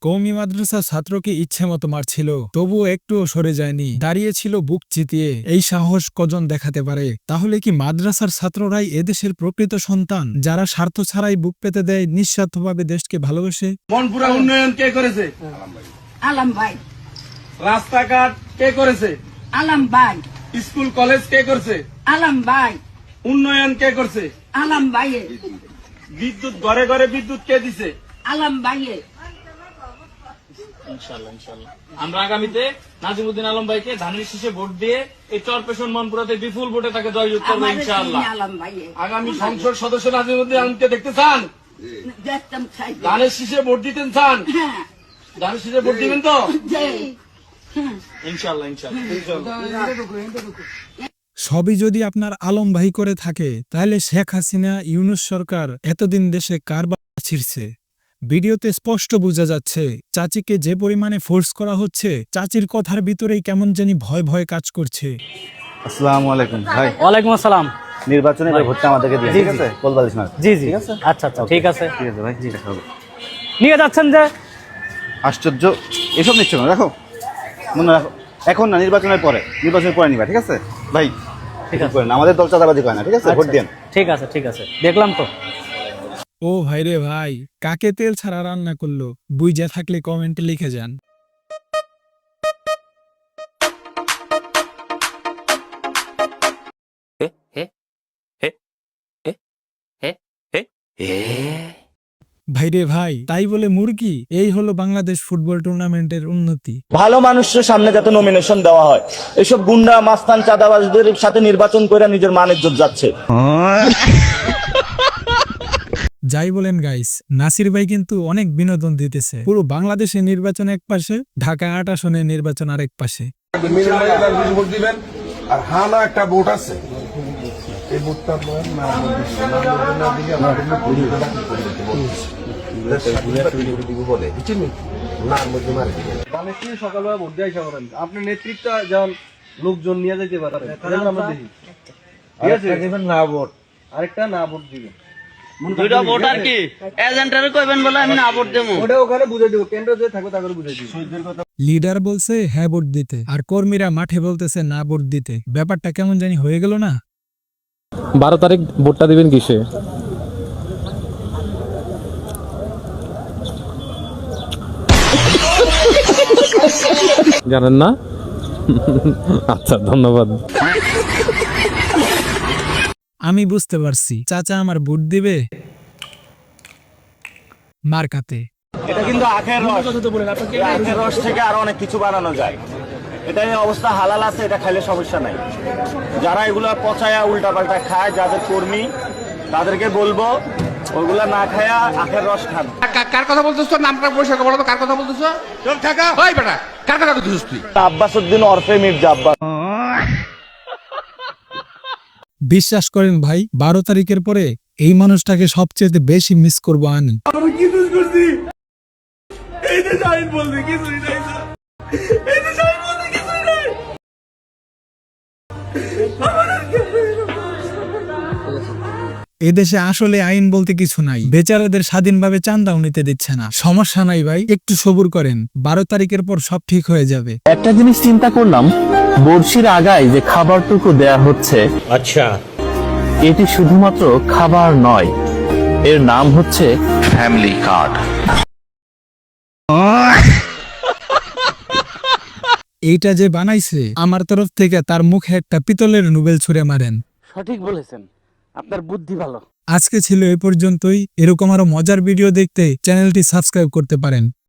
কওমি মাদ্রাসার ছাত্রকে ইচ্ছে মতো মারছিল, তবুও একটুও সরে যায়নি, দাঁড়িয়েছিল বুক চিতিয়ে। এই সাহস কজন দেখাতে পারে? তাহলে কি মাদ্রাসার ছাত্ররাই এদেশের প্রকৃত সন্তান, যারা স্বার্থ ছাড়াই বুক পেতে দেয়, নিঃস্বার্থভাবে দেশকে ভালোবাসে? মনপুরা উন্নয়ন কে করেছে? আলম ভাই। রাস্তাঘাট কে করেছে? আলম ভাই। স্কুল কলেজ কে করছে? আলম ভাই। উন্নয়ন কে করছে? আলম ভাই। বিদ্যুৎ ঘরে ঘরে বিদ্যুৎ কে দিছে? আলম ভাই। ইনশাআল্লাহ আমরা আগামীতে নাজিমউদ্দিন আলম ভাইকে ধানের শীষে ভোট দিয়ে এই চরপেশন মনপুরাতে বিপুল ভোটে তাকে জয়যুক্ত করবো ইনশাআল্লাহ। আলম ভাই। আগামী সংসদ সদস্য নাজিমউদ্দিন আলমকে দেখতে চান? দেখতাম চাই। ধানের শীষে ভোট দিতেন চান? হ্যাঁ। ধানের শীষে ভোট দিবেন তো? ইনশাআল্লাহ। সবই যদি আপনার আলম ভাই করে থাকে, তাহলে শেখ হাসিনা, ইউনূস সরকার এতদিন দেশে কারবার ছিড়ছে। ভিডিওতে স্পষ্ট বোঝা যাচ্ছে চাচিকে যে পরিমাণে ফোর্স করা হচ্ছে, চাচির কথার ভিতরেই কেমন জানি ভয় ভয় কাজ করছে। আসসালামু আলাইকুম ভাই। ওয়ালাইকুম আসসালাম। নির্বাচনে এবার ভোটটা আমাদেরকে দিয়ে ঠিক আছে? কোলবালিশ মার্ক। জি জি আচ্ছা ঠিক আছে ঠিক আছে ভাই, ঠিক আছে হবে। নিয়ে যাচ্ছেন যে আশ্চর্য, এসব নিচ্ছ না, রাখো মনে রাখো। এখন না, নির্বাচনের পরে নিবা, ঠিক আছে ভাই? ঠিক আছে, আমাদের দল চাঁদাবাজি করে না, ঠিক আছে? ভোট দেন। ঠিক আছে দেখলাম তো। ও ভাই রে ভাই, কাকে তেল ছাড়া রান্না করলো? বুঝা থাকলে কমেন্টে লিখে যান। ভাইরে ভাই, তাই বলে মুরগি? এই হলো বাংলাদেশ ফুটবল টুর্নামেন্টের উন্নতি। ভালো মানুষের সামনে যাতে নমিনেশন দেওয়া হয়, এসব গুন্ডা মাস্তান চাঁদাবাজদের সাথে নির্বাচন করে নিজের মান ইজ্জত যাচ্ছে। যাই বলেন গাইস, নাসির ভাই কিন্তু অনেক বিনোদন দিতেছে। পুরো বাংলাদেশে নির্বাচন এক পাশে, ঢাকা ৮ আসনে নির্বাচন আরেক পাশে। ভোট দিবেন। আর হানা একটা ভোট আছে, এই ভোটটা সকালবেলা ভোট দিয়ে আসা করেন। আপনি নেতৃত্ব যেমন লোকজন নিয়ে যেতে পারেন, আমরা দেখি। ঠিক আছে, না ভোট, আরেকটা না ভোট দিবেন। দুইটা ভোট আর কি এজেন্টারে কইবেন বলে আমি না ভোট দেবো। ওটা ওখানে বুঝাই দিব, কেন্দ্র যে থাকবে তাকে বুঝাই দিব। লিডার বলছে হ্যাঁ ভোট দিতে, আর কর্মীরা মাঠে বলতেছে না ভোট দিতে। ব্যাপারটা কেমন জানি হয়ে গেল না? 12 তারিখ ভোটটা দিবেন কিসে? জানেন না? আচ্ছা, ধন্যবাদ। আমি বুঝতে পারছি, চাচা আমার ভোট দিবে মার্কাতে। এটা কিন্তু আখের রস। এই আখের রস থেকে আরো অনেক কিছু বানানো যায়। এটা এই অবস্থা হালাল আছে, এটা খাইলে সমস্যা নাই। যারা এগুলা পচায়া উল্টাপাল্টা খায়, যাদের কর্মী, তাদেরকে বলবো ওইগুলা না খায়া আখের রস খান। কার কথা বলতেছো? নামটা পরিষ্কার বলো তো, কার কথা বলতেছো? চল থাকা ওই বেটা, কার কথা বলতেছিস তুই? আব্বাস উদ্দিন ওরফে মির্জা আব্বাস। বিশ্বাস করেন ভাই, 12 তারিখের পরে এই মানুষটাকে সবচেয়ে বেশি মিস করবো আমি। কি দোষ করছি? এই যে জাহিদ বলছে কিছুই নাই, এই যে জাহিদ বলছে কিছুই নাই। এদেশে আসলে আইন বলতে কিছু নাই, বেচারাদের স্বাধীনভাবে চাঁদাও নিতে দিচ্ছে না। সমস্যা নাই ভাই, একটু সবুর করেন, 12 তারিখের পর সব ঠিক হয়ে যাবে। একটা জিনিস চিন্তা করলাম, বর্ষির আগায় যে খাবারটুকু দেয়া হচ্ছে, আচ্ছা, এটি শুধুমাত্র খাবার নয়, এর নাম হচ্ছে ফ্যামিলি কার্ড। এইটা যে বানাইছে, আমার তরফ থেকে তার মুখে একটা পিতলের নোবেল ছুঁড়ে মারেন। সঠিক বলেছেন, আপনার বুদ্ধি ভালো। আজকে ছিল এ পর্যন্তই। এরকম আরো মজার ভিডিও দেখতে চ্যানেলটি সাবস্ক্রাইব করতে পারেন।